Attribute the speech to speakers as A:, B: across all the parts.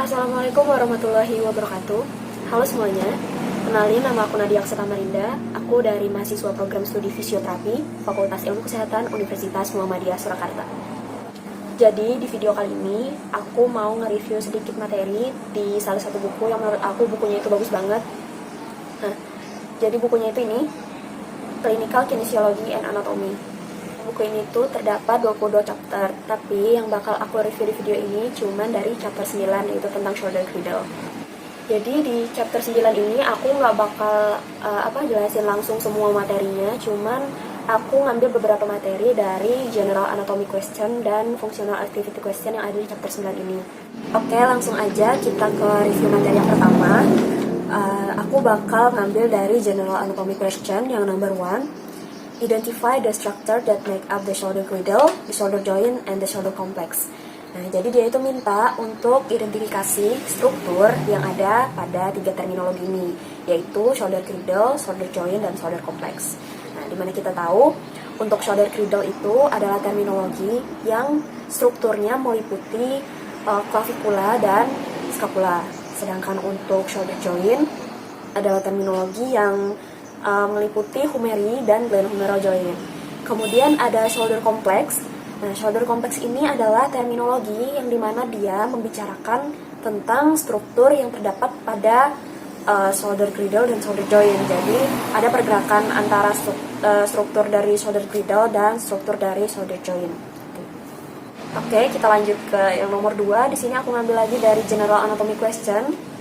A: Assalamualaikum warahmatullahi wabarakatuh. Halo semuanya, kenalin nama aku Nadia Aksata Marinda. Aku dari mahasiswa program studi fisioterapi Fakultas Ilmu Kesehatan Universitas Muhammadiyah Surakarta. Jadi di video kali ini aku mau nge-review sedikit materi di salah satu buku yang menurut aku bukunya itu bagus banget. Nah, jadi bukunya itu ini Clinical Kinesiology and Anatomy. Buku ini tuh terdapat 22 chapter, tapi yang bakal aku review di video ini cuman dari chapter 9, yaitu tentang shoulder girdle. Jadi di chapter 9 ini aku nggak bakal jelasin langsung semua materinya, cuman aku ngambil beberapa materi dari general anatomy question dan functional activity question yang ada di chapter 9 ini. Oke, langsung aja kita ke review materi yang pertama. Aku bakal ngambil dari general anatomy question yang number 1. Identify the structure that make up the shoulder girdle, the shoulder joint, and the shoulder complex. Nah, jadi dia itu minta untuk identifikasi struktur yang ada pada 3 terminologi ini, yaitu shoulder girdle, shoulder joint, dan shoulder complex. Nah, dimana kita tahu untuk shoulder girdle itu adalah terminologi yang strukturnya meliputi clavicula dan scapula. Sedangkan untuk shoulder joint adalah terminologi yang meliputi humeri dan glenohumeral joint. Kemudian ada shoulder complex. Nah, shoulder complex ini adalah terminologi yang dimana dia membicarakan tentang struktur yang terdapat pada shoulder girdle dan shoulder joint. Jadi ada pergerakan antara struktur dari shoulder girdle dan struktur dari shoulder joint. Oke, kita lanjut ke yang nomor 2. Di sini aku ngambil lagi dari general anatomy question.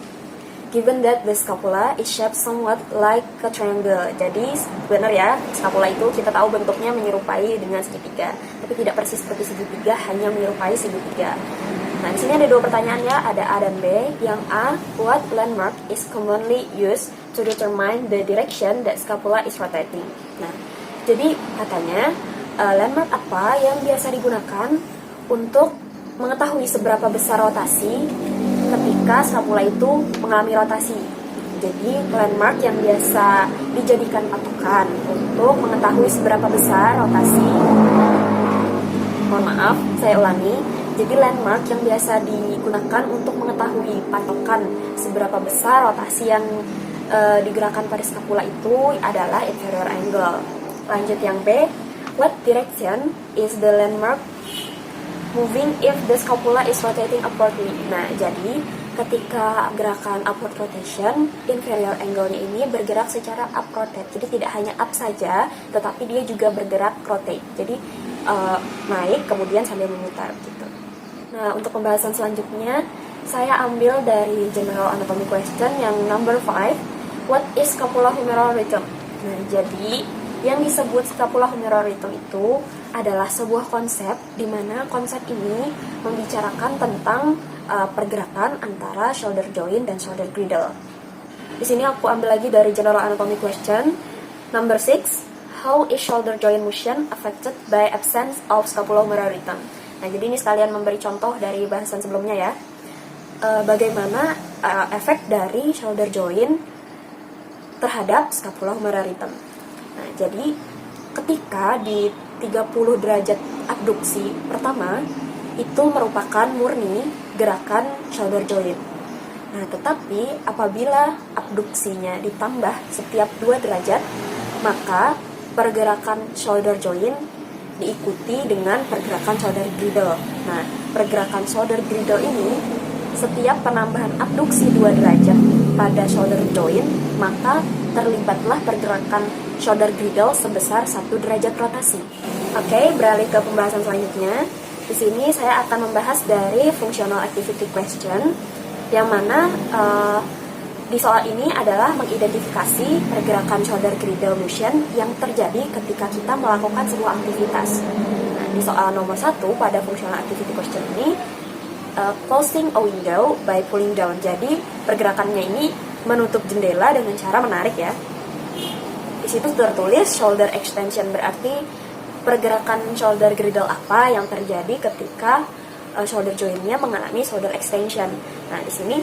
A: Given that the scapula is shaped somewhat like a triangle. Jadi benar ya, scapula itu kita tahu bentuknya menyerupai dengan segitiga, tapi tidak persis seperti segitiga, hanya menyerupai segitiga. Nah, di sini ada 2 pertanyaan ya, ada A dan B. Yang A, what landmark is commonly used to determine the direction that scapula is rotating? Nah, jadi katanya landmark apa yang biasa digunakan untuk mengetahui seberapa besar rotasi ketika scapula itu mengalami rotasi. Jadi landmark yang biasa dijadikan patokan untuk mengetahui seberapa besar rotasi. Mohon maaf, saya ulangi. Jadi landmark yang biasa digunakan untuk mengetahui patokan seberapa besar rotasi yang digerakkan pada scapula itu adalah inferior angle. Lanjut yang B. What direction is the landmark moving if the scapula is rotating upwardly? Nah, jadi ketika gerakan upward rotation, inferior angle-nya ini bergerak secara up rotate. Jadi tidak hanya up saja, tetapi dia juga bergerak rotate. Jadi naik kemudian sambil memutar gitu. Nah, untuk pembahasan selanjutnya, saya ambil dari general anatomy question yang number 5. What is scapulohumeral rhythm? Nah, jadi yang disebut scapulohumeral rhythm itu adalah sebuah konsep di mana konsep ini membicarakan tentang pergerakan antara shoulder joint dan shoulder girdle. Di sini aku ambil lagi dari general anatomy question number 6. How is shoulder joint motion affected by absence of scapulohumeral rhythm? Nah, jadi ini sekalian memberi contoh dari bahasan sebelumnya ya. Bagaimana efek dari shoulder joint terhadap scapulohumeral rhythm? Nah, jadi ketika di 30 derajat abduksi pertama itu merupakan murni gerakan shoulder joint. Nah, tetapi apabila abduksinya ditambah setiap 2 derajat, maka pergerakan shoulder joint diikuti dengan pergerakan shoulder girdle. Nah, pergerakan shoulder girdle ini setiap penambahan abduksi 2 derajat pada shoulder joint, maka terlibatlah pergerakan shoulder girdle sebesar 1 derajat rotasi. Oke, beralih ke pembahasan selanjutnya. Di sini saya akan membahas dari functional activity question, yang mana di soal ini adalah mengidentifikasi pergerakan shoulder girdle motion yang terjadi ketika kita melakukan sebuah aktivitas. Nah, di soal nomor 1 pada functional activity question ini, closing a window by pulling down. Jadi pergerakannya ini menutup jendela dengan cara menarik ya. Di situ tertulis shoulder extension, berarti pergerakan shoulder girdle apa yang terjadi ketika shoulder joint-nya mengalami shoulder extension. Nah, di sini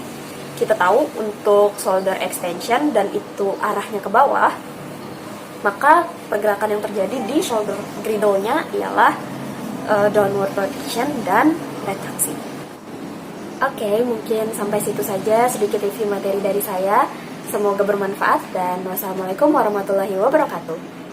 A: kita tahu untuk shoulder extension dan itu arahnya ke bawah, maka pergerakan yang terjadi di shoulder girdle-nya ialah downward rotation dan retraksi. Oke, mungkin sampai situ saja sedikit review materi dari saya. Semoga bermanfaat dan wassalamualaikum warahmatullahi wabarakatuh.